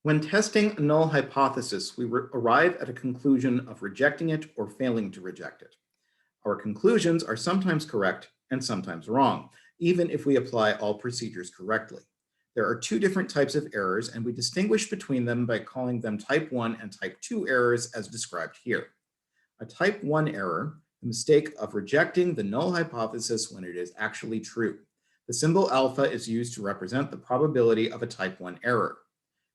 When testing a null hypothesis, we arrive at a conclusion of rejecting it or failing to reject it. Our conclusions are sometimes correct and sometimes wrong, even if we apply all procedures correctly. There are two different types of errors, and we distinguish between them by calling them type 1 and type 2 errors as described here. A type 1 error, the mistake of rejecting the null hypothesis when it is actually true. The symbol alpha is used to represent the probability of a type 1 error.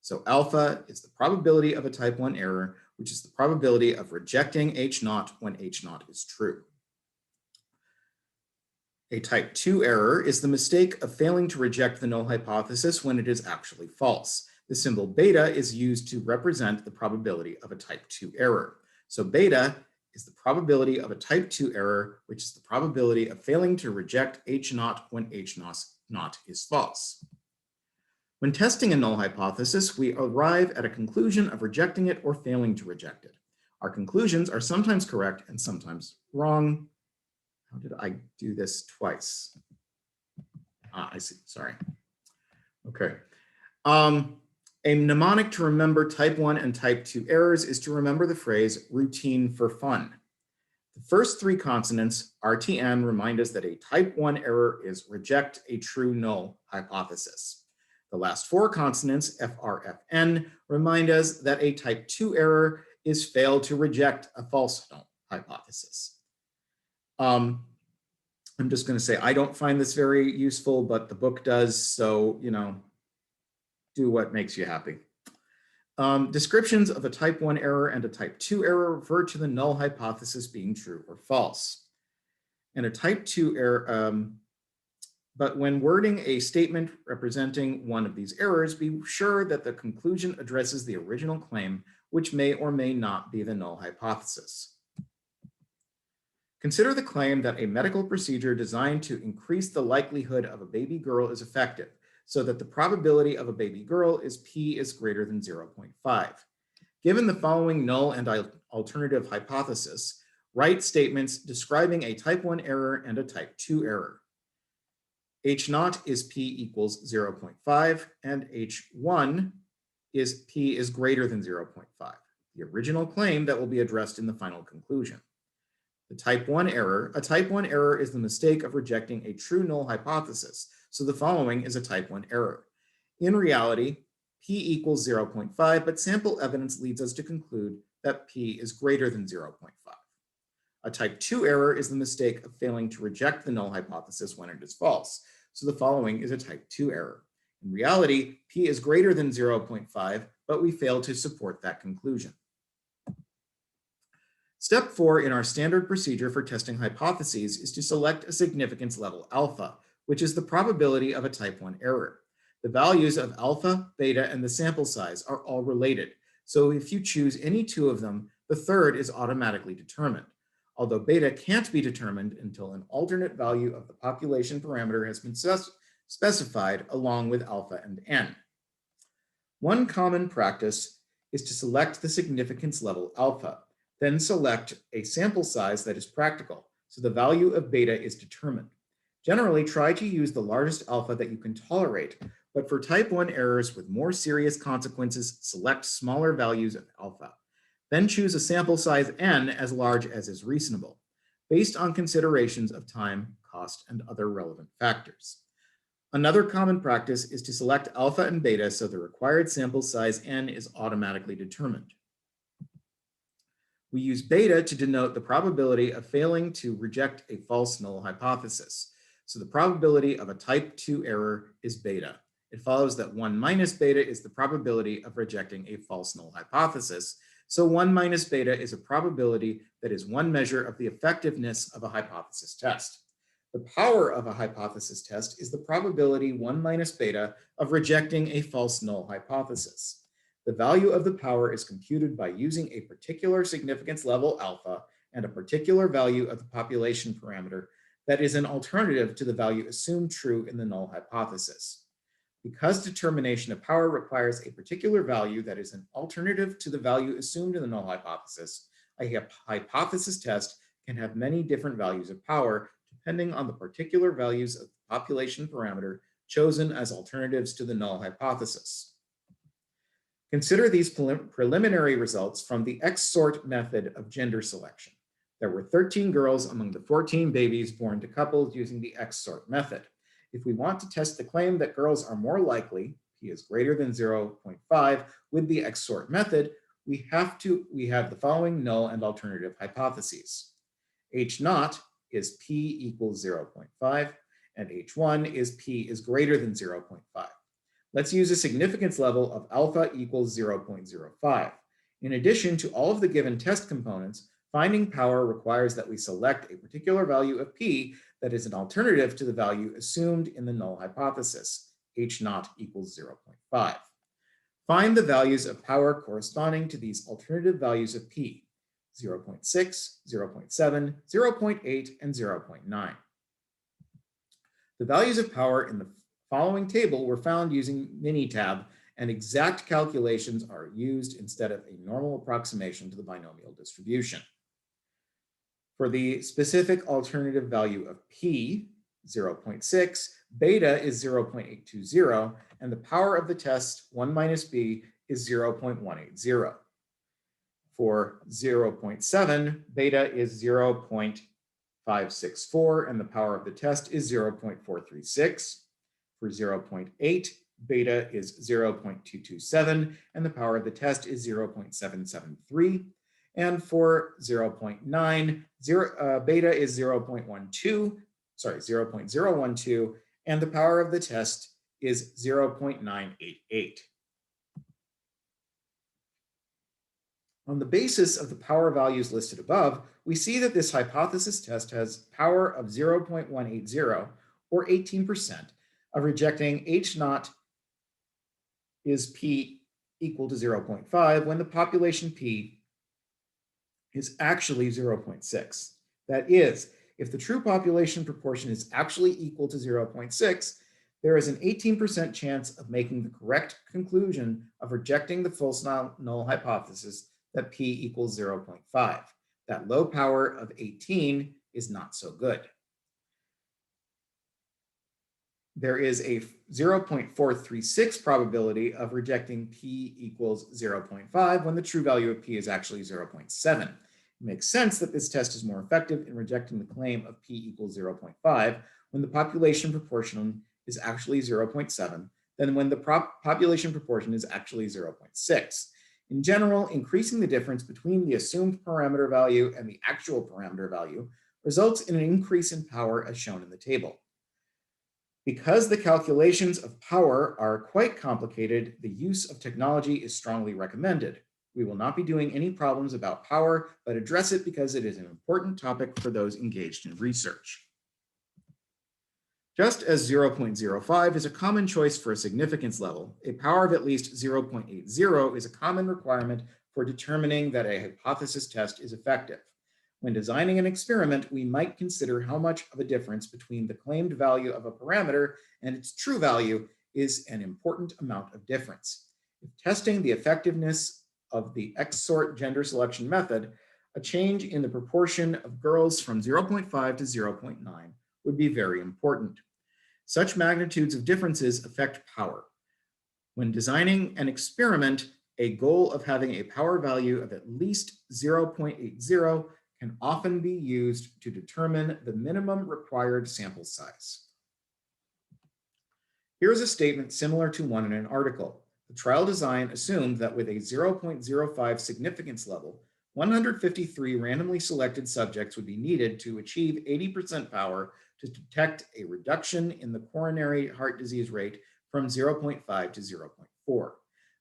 So alpha is the probability of a type 1 error, which is the probability of rejecting H naught when H naught is true. A type 2 error is the mistake of failing to reject the null hypothesis when it is actually false. The symbol beta is used to represent the probability of a type 2 error. So beta is the probability of a type 2 error, which is the probability of failing to reject H naught when H naught is false. When testing a null hypothesis, we arrive at a conclusion of rejecting it or failing to reject it. Our conclusions are sometimes correct and sometimes wrong. How did I do this twice? I see, sorry. Okay. A mnemonic to remember type 1 and type 2 errors is to remember the phrase routine for fun. The first three consonants, RTN, remind us that a type 1 error is reject a true null hypothesis. The last four consonants, FRFN, remind us that a type 2 error is fail to reject a false null hypothesis. I'm just going to say I don't find this very useful, but the book does, so, do what makes you happy. Descriptions of a type 1 error and a type 2 error refer to the null hypothesis being true or false. And a type 2 error, but when wording a statement representing one of these errors, be sure that the conclusion addresses the original claim, which may or may not be the null hypothesis. Consider the claim that a medical procedure designed to increase the likelihood of a baby girl is effective, so that the probability of a baby girl is P is greater than 0.5. Given the following null and alternative hypothesis, write statements describing a type 1 error and a type 2 error. H naught is P equals 0.5, and H1 is P is greater than 0.5, the original claim that will be addressed in the final conclusion. The type 1 error, a type 1 error is the mistake of rejecting a true null hypothesis, so the following is a type 1 error. In reality, P equals 0.5, but sample evidence leads us to conclude that P is greater than 0.5. A type 2 error is the mistake of failing to reject the null hypothesis when it is false, so the following is a type 2 error. In reality, P is greater than 0.5, but we fail to support that conclusion. Step 4 in our standard procedure for testing hypotheses is to select a significance level alpha, which is the probability of a type 1 error. The values of alpha, beta, and the sample size are all related, so if you choose any two of them, the third is automatically determined, although beta can't be determined until an alternate value of the population parameter has been specified along with alpha and n. One common practice is to select the significance level alpha, then select a sample size that is practical, so the value of beta is determined. Generally, try to use the largest alpha that you can tolerate, but for type 1 errors with more serious consequences, select smaller values of alpha. Then choose a sample size n as large as is reasonable, based on considerations of time, cost, and other relevant factors. Another common practice is to select alpha and beta so the required sample size n is automatically determined. We use beta to denote the probability of failing to reject a false null hypothesis. So the probability of a type 2 error is beta. It follows that 1 minus beta is the probability of rejecting a false null hypothesis. So 1 minus beta is a probability that is one measure of the effectiveness of a hypothesis test. The power of a hypothesis test is the probability 1 minus beta of rejecting a false null hypothesis. The value of the power is computed by using a particular significance level alpha and a particular value of the population parameter that is an alternative to the value assumed true in the null hypothesis. Because determination of power requires a particular value that is an alternative to the value assumed in the null hypothesis, a hypothesis test can have many different values of power depending on the particular values of the population parameter chosen as alternatives to the null hypothesis. Consider these preliminary results from the XSort method of gender selection. There were 13 girls among the 14 babies born to couples using the XSort method. If we want to test the claim that girls are more likely, p is greater than 0.5, with the XSort method, we have the following null and alternative hypotheses. H0 is p equals 0.5, and H1 is p is greater than 0.5. Let's use a significance level of alpha equals 0.05. In addition to all of the given test components, finding power requires that we select a particular value of p that is an alternative to the value assumed in the null hypothesis, H0 equals 0.5. Find the values of power corresponding to these alternative values of p, 0.6, 0.7, 0.8, and 0.9. The values of power in the following table were found using Minitab, and exact calculations are used instead of a normal approximation to the binomial distribution. For the specific alternative value of p, 0.6, beta is 0.820, and the power of the test, 1 minus b, is 0.180. For 0.7, beta is 0.564, and the power of the test is 0.436. For 0.8, beta is 0.227, and the power of the test is 0.773. And for 0.9, beta is 0.012, and the power of the test is 0.988. On the basis of the power values listed above, we see that this hypothesis test has power of 0.180, or 18%, of rejecting H0 is p equal to 0.5 when the population p is actually 0.6. That is, if the true population proportion is actually equal to 0.6, there is an 18% chance of making the correct conclusion of rejecting the false null hypothesis that p equals 0.5. That low power of 18 is not so good. There is a 0.436 probability of rejecting p equals 0.5 when the true value of p is actually 0.7. It makes sense that this test is more effective in rejecting the claim of p equals 0.5 when the population proportion is actually 0.7 than when the population proportion is actually 0.6. In general, increasing the difference between the assumed parameter value and the actual parameter value results in an increase in power as shown in the table. Because the calculations of power are quite complicated, the use of technology is strongly recommended. We will not be doing any problems about power, but address it because it is an important topic for those engaged in research. Just as 0.05 is a common choice for a significance level, a power of at least 0.80 is a common requirement for determining that a hypothesis test is effective. When designing an experiment, we might consider how much of a difference between the claimed value of a parameter and its true value is an important amount of difference. If testing the effectiveness of the XSort gender selection method, a change in the proportion of girls from 0.5 to 0.9 would be very important. Such magnitudes of differences affect power. When designing an experiment, a goal of having a power value of at least 0.80 can often be used to determine the minimum required sample size. Here is a statement similar to one in an article. The trial design assumed that with a 0.05 significance level, 153 randomly selected subjects would be needed to achieve 80% power to detect a reduction in the coronary heart disease rate from 0.5 to 0.4.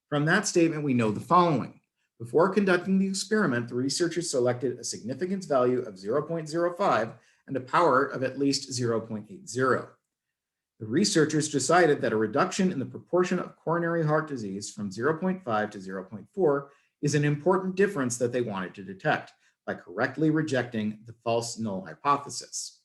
From that statement, we know the following. Before conducting the experiment, the researchers selected a significance value of 0.05 and a power of at least 0.80. The researchers decided that a reduction in the proportion of coronary heart disease from 0.5 to 0.4 is an important difference that they wanted to detect by correctly rejecting the false null hypothesis.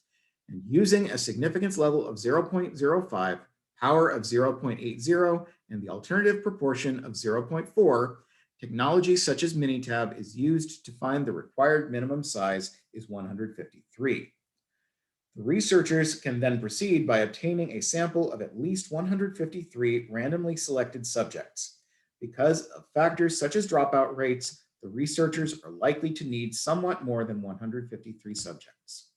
And using a significance level of 0.05, power of 0.80, and the alternative proportion of 0.4, technology such as Minitab is used to find the required minimum size is 153. The researchers can then proceed by obtaining a sample of at least 153 randomly selected subjects. Because of factors such as dropout rates, the researchers are likely to need somewhat more than 153 subjects.